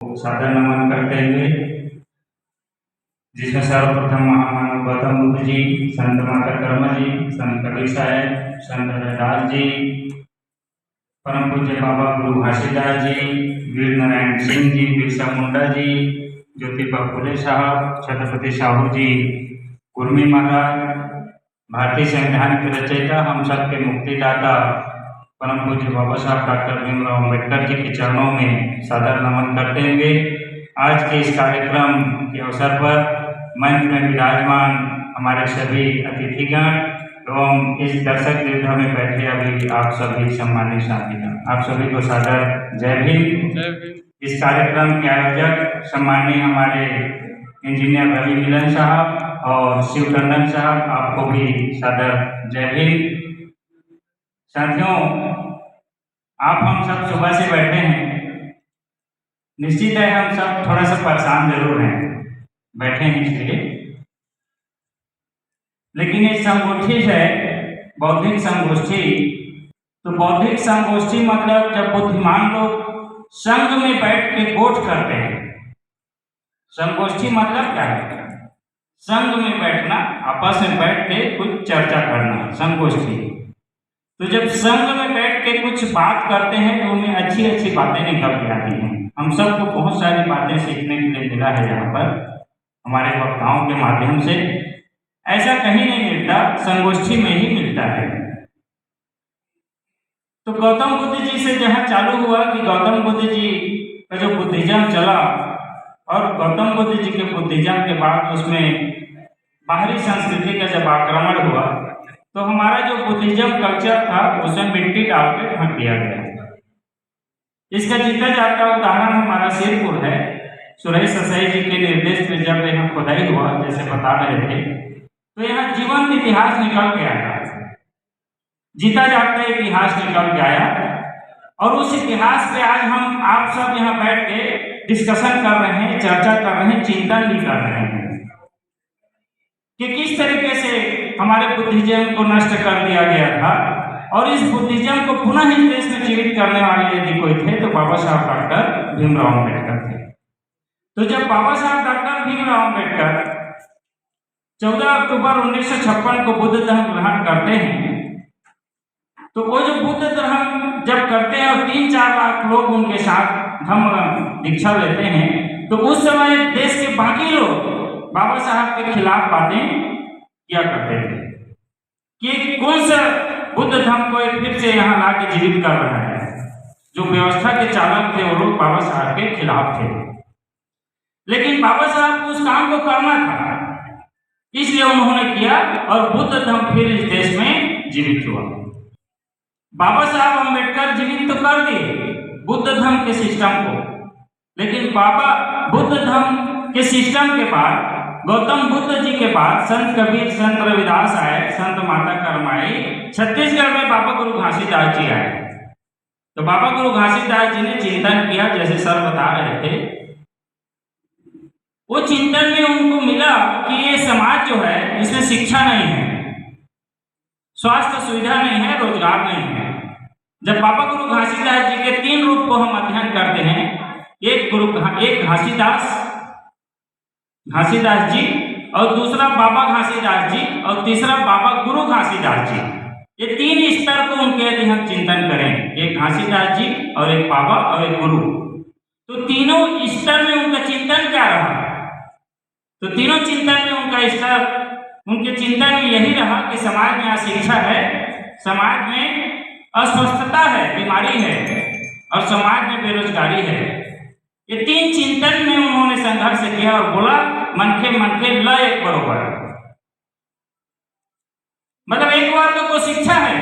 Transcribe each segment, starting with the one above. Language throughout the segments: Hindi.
सादर नमन करते हुए, जिसमें सर्वप्रथम महामानव गौतम बुद्ध जी, संत माता कर्मा जी, संत कबीर साहब, संत रविदास जी, परम पूज्य बाबा गुरु घासीदास जी, वीर नारायण सिंह जी, बिरसा मुंडा जी, ज्योतिबा फुले साहब, छत्रपति साहू जी, कुर्मी महाराज, भारतीय संविधान के रचयिता, हम सब के मुक्तिदाता परम पूज्य बाबा साहब डॉक्टर भीमराव अम्बेडकर जी के चरणों में सादर नमन करते हुए आज के इस कार्यक्रम के अवसर पर मंच में विराजमान हमारे सभी अतिथिगण एवं इस दर्शक दीर्घा में बैठे अभी आप सभी सम्मानित साथीगण, आप सभी को सादर जय भीम। इस कार्यक्रम के आयोजक सम्मानीय हमारे इंजीनियर रवि मिलन साहब और शिव टंडन साहब, आपको भी सादर जय भीम। साथियों, आप हम सब सुबह से बैठे हैं, निश्चित है हम सब थोड़ा सा परेशान जरूर हैं, बैठे हैं इसलिए, लेकिन ये संगोष्ठी है बौद्धिक संगोष्ठी। तो बौद्धिक संगोष्ठी मतलब जब बुद्धिमान लोग संघ में बैठ के गोठ करते हैं। संगोष्ठी मतलब क्या है? संघ में बैठना, आपस में बैठ के कुछ चर्चा करना, संगोष्ठी। तो जब संघ में बैठ के कुछ बात करते हैं तो उनमें अच्छी अच्छी बातें निकल के आती हैं। हम सबको बहुत सारी बातें सीखने के लिए मिला है यहाँ पर हमारे वक्ताओं के माध्यम से। ऐसा कहीं नहीं मिलता, संगोष्ठी में ही मिलता है। तो गौतम बुद्ध जी से जहाँ चालू हुआ कि गौतम बुद्ध जी का जो बुद्धिज्म चला और गौतम बुद्ध जी के बुद्धिज्म के बाद उसमें बाहरी संस्कृति का जब आक्रमण हुआ तो हमारा जो बुद्धिज्म कल्चर था उसमें मिट्टी डाल के ढक दिया गया। इसका जीता जाता उदाहरण हमारा सिरपुर है। सुरेश ससाई जी के निर्देश में जब यहाँ खुदाई हुआ, जैसे बता रहे थे, तो यहाँ जीवंत इतिहास निकल के आया, जीता जाता इतिहास निकल के आया। और उस इतिहास पे आज हम आप सब यहाँ बैठ के डिस्कशन कर रहे हैं, चर्चा कर रहे हैं, चिंतन भी कर रहे हैं कि किस तरीके से हमारे बुद्धिज्म को नष्ट कर दिया गया था। और इस बुद्धिज्म को पुनः इस देश में जीवित करने वाले यदि कोई थे तो बाबा साहब डॉक्टर भीमराव अम्बेडकर थे। तो जब बाबा साहब डॉक्टर भीमराव अम्बेडकर 14 अक्टूबर 1956 को बुद्ध धर्म ग्रहण करते हैं, तो वो जो बुद्ध धर्म जब करते हैं और 3-4 लाख लोग उनके साथ धर्म दीक्षा लेते हैं, तो उस समय देश के बाकी लोग बाबा साहब के खिलाफ बातें किया करते थे कि कौन सा बुद्ध धर्म को फिर से यहाँ ला के जीवित कर रहा है। जो व्यवस्था के चालक थे वो लोग बाबा साहब के खिलाफ थे, लेकिन बाबा साहब को उस काम को करना था, इसलिए उन्होंने किया और बुद्ध धर्म फिर इस देश में जीवित हुआ। बाबा साहब अम्बेडकर जीवित तो कर दिए बुद्ध धर्म के सिस्टम को, लेकिन बाबा बुद्ध धर्म के सिस्टम के बाद गौतम बुद्ध जी के बाद संत कबीर, संत रविदास आए, संत माता कर्मा आई, छत्तीसगढ़ में बाबा गुरु घासीदास जी आए। तो बाबा गुरु घासीदास जी ने चिंतन किया, जैसे सर बता रहे थे। वो चिंतन में उनको मिला कि ये समाज जो है इसमें शिक्षा नहीं है, स्वास्थ्य सुविधा नहीं है, रोजगार नहीं है। जब बाबा गुरु घासीदास जी के 3 रूप को हम अध्ययन करते हैं, एक घासीदास जी और दूसरा बाबा घासीदास जी और तीसरा बाबा गुरु घासीदास जी, ये 3 स्तर को उनके यदि हम चिंतन करें, एक घासीदास जी और एक बाबा और एक गुरु, तो तीनों स्तर में उनका चिंतन क्या रहा? तो तीनों चिंतन में उनका स्तर, उनके चिंतन में यही रहा कि समाज में अशिक्षा है, समाज में अस्वस्थता है, बीमारी है और समाज में बेरोजगारी है। ये 3 चिंतन में उन्होंने संघर्ष किया और बोला मनखे मनखे ल एक बरोबर। मतलब एक वर्ग को शिक्षा है,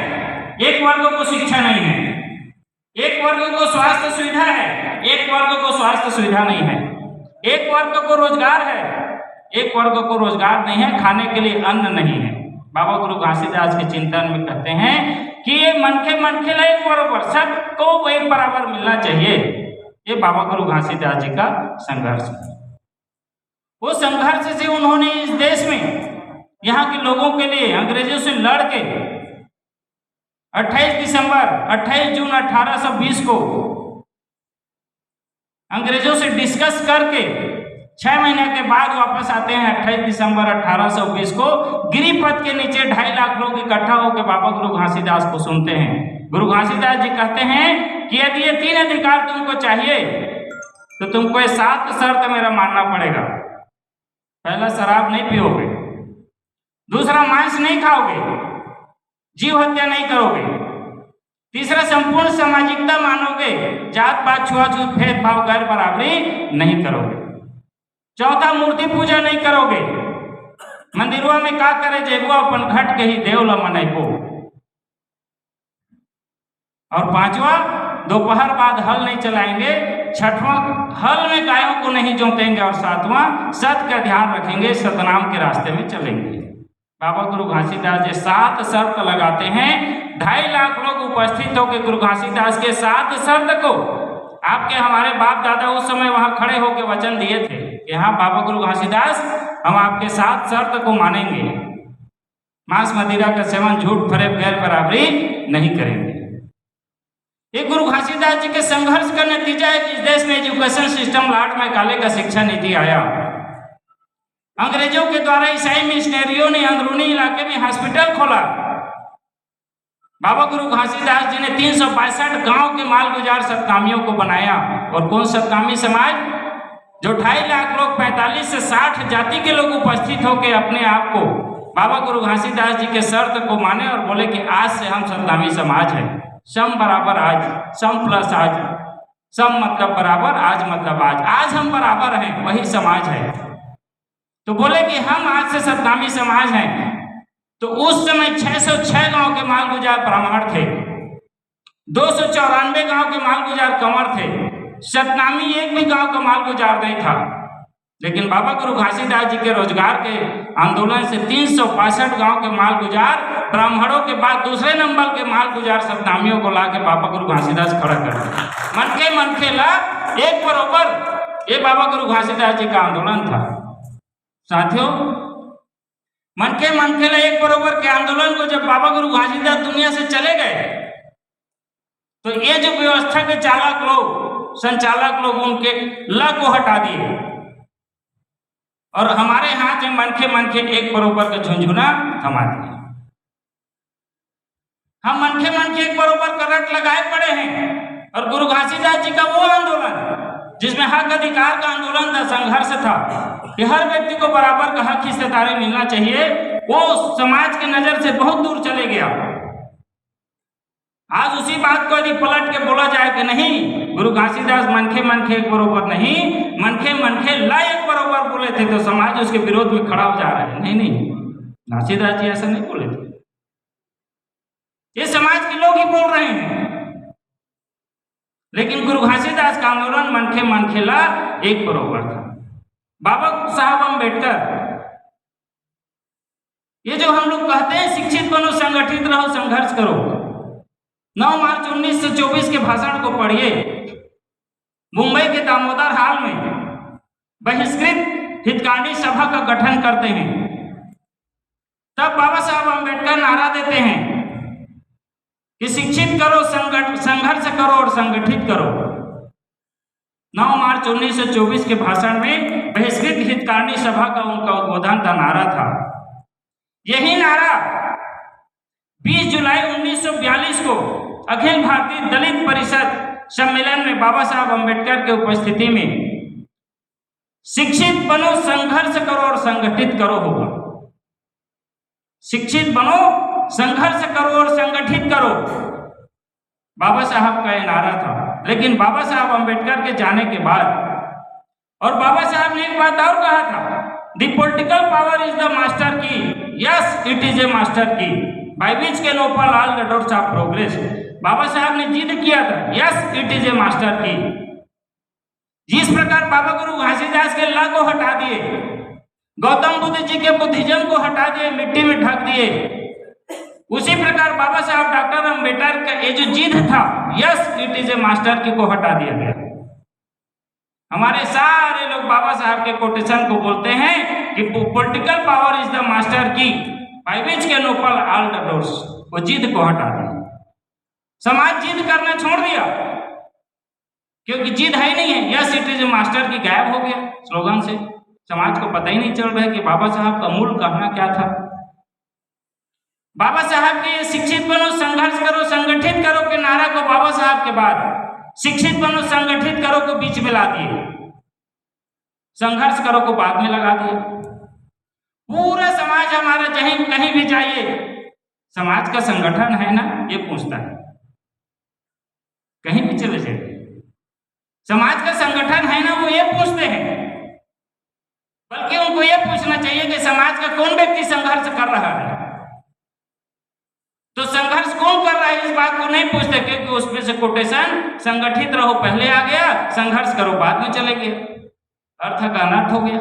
एक वर्ग को शिक्षा नहीं है, एक वर्ग को स्वास्थ्य सुविधा है, एक वर्ग को स्वास्थ्य सुविधा नहीं है, एक वर्ग को रोजगार है, एक वर्ग को रोजगार नहीं है, खाने के लिए अन्न नहीं है। बाबा गुरु घासीदास के चिंतन में कहते हैं कि ये मनखे मनखे ल एक बरोबर, सबको एक बराबर मिलना चाहिए। ये बाबा गुरु घासीदास जी का संघर्ष है। वो संघर्ष से उन्होंने इस देश में यहाँ के लोगों के लिए अंग्रेजों से लड़ के 28 जून 1820 को अंग्रेजों से डिस्कस करके 6 महीने के बाद वापस आते हैं 28 दिसंबर 1820 को। गिरिपथ के नीचे 2.5 लाख लोग इकट्ठा होकर बाबा गुरु घासीदास को सुनते हैं। गुरु घासीदास जी कहते हैं कि यदि ये 3 अधिकार तुमको चाहिए तो तुमको ये 7 शर्त मेरा मानना पड़ेगा। पहला, शराब नहीं पियोगे। दूसरा, मांस नहीं खाओगे, जीव हत्या नहीं करोगे। तीसरा, संपूर्ण सामाजिकता मानोगे, जात पात छुआछूत भेदभाव गैर बराबरी नहीं करोगे। चौथा, मूर्ति पूजा नहीं करोगे। मंदिरवा में का करे जेबो अपन घट के ही देवला मनाइबो। और 5वां, दोपहर बाद हल नहीं चलाएंगे। 6वां, हल में गायों को नहीं जोतेंगे। और 7वां, सत का ध्यान रखेंगे, सतनाम के रास्ते में चलेंगे। बाबा गुरु घासीदास जी 7 शर्त लगाते हैं। 2.5 लाख लोग उपस्थित होकर गुरु घासीदास के 7 शर्त को, आपके हमारे बाप दादा उस समय वहां खड़े होकर वचन दिए थे कि हाँ बाबा गुरु घासीदास, हम आपके 7 शर्त को मानेंगे। मांस मदिरा का सेवन, झूठ फरेब गैर बराबरी नहीं करेंगे। ये गुरु घासीदास जी के संघर्ष का नतीजा है कि इस देश में एजुकेशन सिस्टम लॉर्ड मैकाले का शिक्षा नीति आया। अंग्रेजों के द्वारा ईसाई मिशनरियों ने अंदरूनी इलाके में हॉस्पिटल खोला। बाबा गुरु घासीदास जी ने 362 गांव के मालगुजार सतकामियों को बनाया। और कौन सतकामी समाज? जो 2.5 लाख लोग 45 से 60 जाति के लोग उपस्थित होकर अपने आप को बाबा गुरु घासीदास जी के शर्त को माने और बोले कि आज से हम सतनामी समाज है। सम बराबर आज, सम प्लस आज, सम मतलब बराबर, आज मतलब आज हम बराबर हैं, वही समाज है। तो बोले कि हम आज से सतनामी समाज हैं। तो उस समय 606 गांव के मालगुजार ब्राह्मण थे, 294 गांव के मालगुजार कंवर थे। सतनामी एक भी गांव का मालगुजार नहीं था। लेकिन बाबा गुरु घासीदास जी के रोजगार के आंदोलन से 362 गांव के मालगुजार ब्राह्मणों के बाद दूसरे नंबर के मालगुजार सतनामियों को ला के बाबा गुरु घासीदास खड़ा कर दिया। मन के ला एक बरोबर, ये बाबा गुरु घासीदास जी का आंदोलन था। साथियों, मन के ला एक बरोबर के आंदोलन को जब बाबा गुरु घासीदास दुनिया से चले गए तो ये जो व्यवस्था के चालक लोग, संचालक लोग, उनके ला को हटा दिए और हमारे हाथ में मन के एक बरोबर का झुंझुना थमा दिया। हम मन के एक बरोबर का रट लगाए पड़े हैं। और गुरु घासीदास जी का वो आंदोलन जिसमें हक अधिकार का आंदोलन था, संघर्ष था कि हर व्यक्ति को बराबर का हक हिस्सेदारी मिलना चाहिए, वो समाज की नजर से बहुत दूर चले गया। आज उसी बात को यदि पलट के बोला जाए कि नहीं, गुरु घासीदास मन के एक बरोबर नहीं, मन के ला एक बरोबर बोले थे, तो समाज उसके विरोध में खड़ा हो जा रहा है। नहीं, घासीदास जी ऐसा नहीं बोले थे, ये समाज के लोग ही बोल रहे हैं। लेकिन गुरु घासीदास का आंदोलन मन के ला एक बरोबर था। बाबा साहब अम्बेडकर, ये जो हम लोग कहते हैं शिक्षित बनो, संगठित रहो, संघर्ष करो, 9 मार्च 1924 के भाषण को पढ़िए। मुंबई के दामोदर हाल में बहिष्कृत हितकांडी सभा का गठन करते हैं। तब बाबा साहब अम्बेडकर नारा देते हैं कि शिक्षित करो, संघर्ष करो और संगठित करो। 9 मार्च 1924 के भाषण में बहिष्कृत हितकांडी सभा का उनका उद्बोधन का नारा था। यही नारा 20 जुलाई 1942 को अखिल भारतीय दलित परिषद सम्मेलन में बाबा साहब अम्बेडकर के उपस्थिति में शिक्षित बनो, संघर्ष करो और संगठित करो होगा। शिक्षित बनो, संघर्ष करो और संगठित करो, बाबा साहब का यह नारा था। लेकिन बाबा साहब अम्बेडकर के जाने के बाद, और बाबा साहब ने एक बात और कहा था, the political power is the master key, yes it is a master key, by which can open all the doors of progress. Baba Saheb ने जिद किया था, yes it is a master key. जिस प्रकार बाबा गुरु घासीदास के ला को हटा दिए, गौतम बुद्ध जी के बुद्धिज्म को हटा दिए, मिट्टी में ढक दिए, उसी प्रकार बाबा साहब डॉक्टर अम्बेडकर का ये जो जिद था, yes it is a master की, को हटा दिया गया। हमारे सारे लोग बाबा साहब के कोटेशन को बोलते हैं कि political power is the master key, by which can open all the doors. वो जिद को हटा दिया, समाज जिद करना छोड़ दिया। क्योंकि जिद है ही नहीं है। Yes it is a master की गायब हो गया स्लोगन से। समाज को पता ही नहीं चल रहा है कि बाबा साहब का मूल कहना क्या था। बाबा साहब के शिक्षित बनो, संघर्ष करो, संगठित करो के नारा को बाबा साहब के बाद शिक्षित बनो, संगठित करो को बीच में ला दिए, संघर्ष करो को बाद में लगा दिए। पूरा समाज हमारा कहीं कहीं भी जाइए, समाज का संगठन है ना, ये पूछता है। कहीं भी चले जाइए, समाज का संगठन है ना, वो ये पूछते हैं। बल्कि उनको ये पूछना चाहिए कि समाज का कौन व्यक्ति संघर्ष कर रहा है। तो संघर्ष कौन कर रहा है इस बात को नहीं पूछते, क्योंकि उसमें से कोटेशन संगठित रहो पहले आ गया, संघर्ष करो बाद में चले गए, अर्थ का अनर्थ हो गया।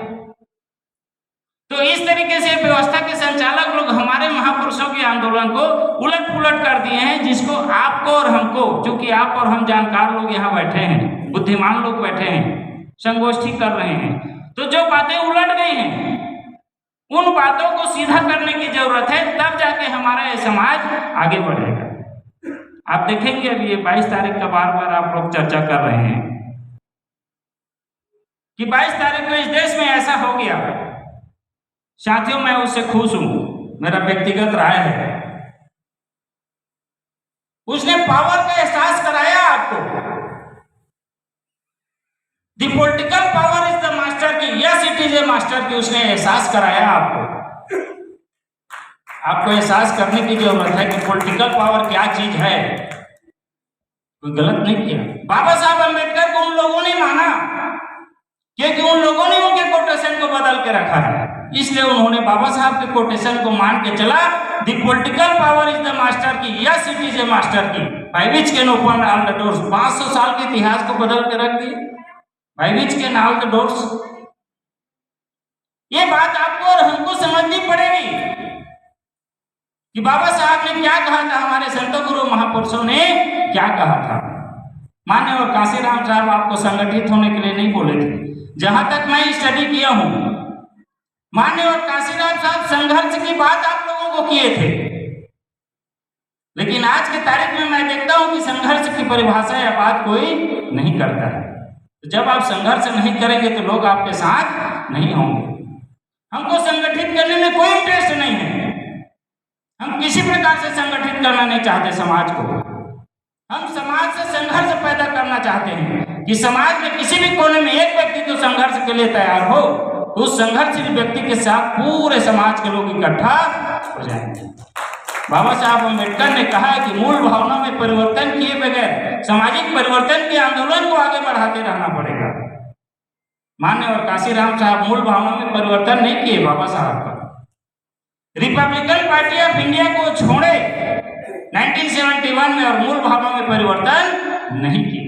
तो इस तरीके से व्यवस्था के संचालक लोग हमारे महापुरुषों के आंदोलन को उलट पुलट कर दिए हैं, जिसको आपको और हमको, क्योंकि आप और हम जानकार लोग यहाँ बैठे हैं, बुद्धिमान लोग बैठे हैं, संगोष्ठी कर रहे हैं, तो जो बातें उलट गई हैं उन बातों को सीधा करने की जरूरत है, तब जाके हमारा ये समाज आगे बढ़ेगा। आप देखेंगे अभी ये 22 तारीख का बार बार आप लोग चर्चा कर रहे हैं कि 22 तारीख को इस देश में ऐसा हो गया। साथियों, मैं उससे खुश हूं, मेरा व्यक्तिगत राय है। उसने पावर का एहसास कराया आपको। The political power is the master key, yes it is a master key, उसने एहसास कराया आपको। आपको एहसास करने की जरूरत है कि पॉलिटिकल पावर क्या चीज है। कोई गलत नहीं किया। बाबा साहब अम्बेडकर को उन लोगों ने माना क्योंकि उन लोगों ने उनके कोटेशन को बदल के रखा है, इसलिए उन्होंने बाबा साहब के कोटेशन को मान के चला। The political power is the master key, yes it is a master key, by which can open all the doors. 500 साल के इतिहास को बदल के रख दिए, by which can all the doors. ये बात आपको और हमको समझनी पड़ेगी कि बाबा साहब ने क्या कहा था, हमारे संत गुरु महापुरुषों ने क्या कहा था। मान्य और काशीराम साहब आपको संगठित होने के लिए नहीं बोले थे। जहां तक मैं स्टडी किया हूं, मान्य और काशीराम साहब संघर्ष की बात आप लोगों को किए थे, लेकिन आज की तारीख में मैं देखता हूं कि संघर्ष की परिभाषा या बात कोई नहीं करता है। तो जब आप संघर्ष नहीं करेंगे तो लोग आपके साथ नहीं होंगे। हमको संगठित करने में कोई इंटरेस्ट नहीं है। हम किसी प्रकार से संगठित करना नहीं चाहते समाज को। हम समाज से संघर्ष पैदा करना चाहते हैं कि समाज में किसी भी कोने में एक व्यक्ति तो संघर्ष के लिए तैयार हो, उस संघर्षशील व्यक्ति के साथ पूरे समाज के लोग इकट्ठा हो जाएंगे। बाबा साहब अम्बेडकर ने कहा कि मूल भावना में परिवर्तन किए बगैर सामाजिक परिवर्तन के आंदोलन को आगे बढ़ाते रहना पड़ेगा। मान्य और काशीराम साहब मूल भावना में परिवर्तन नहीं किए बाबा साहब का। रिपब्लिकन पार्टी ऑफ इंडिया को छोड़े 1971 में और मूल भावना में परिवर्तन नहीं किए।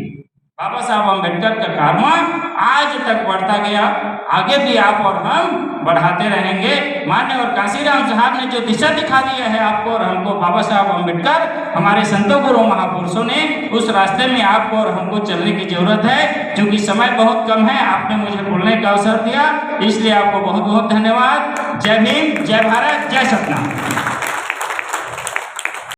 बाबा साहब अम्बेडकर का कार्य आज तक बढ़ता गया, आगे भी आप और हम बढ़ाते रहेंगे। मान्य और काशीराम साहब ने जो दिशा दिखा दिया है आपको और हमको, बाबा साहब अम्बेडकर हमारे संतों गुरु महापुरुषों ने, उस रास्ते में आपको और हमको चलने की जरूरत है। क्योंकि समय बहुत कम है, आपने मुझे बोलने का अवसर दिया, इसलिए आपको बहुत बहुत धन्यवाद। जय भीम, जय भारत, जय सतना।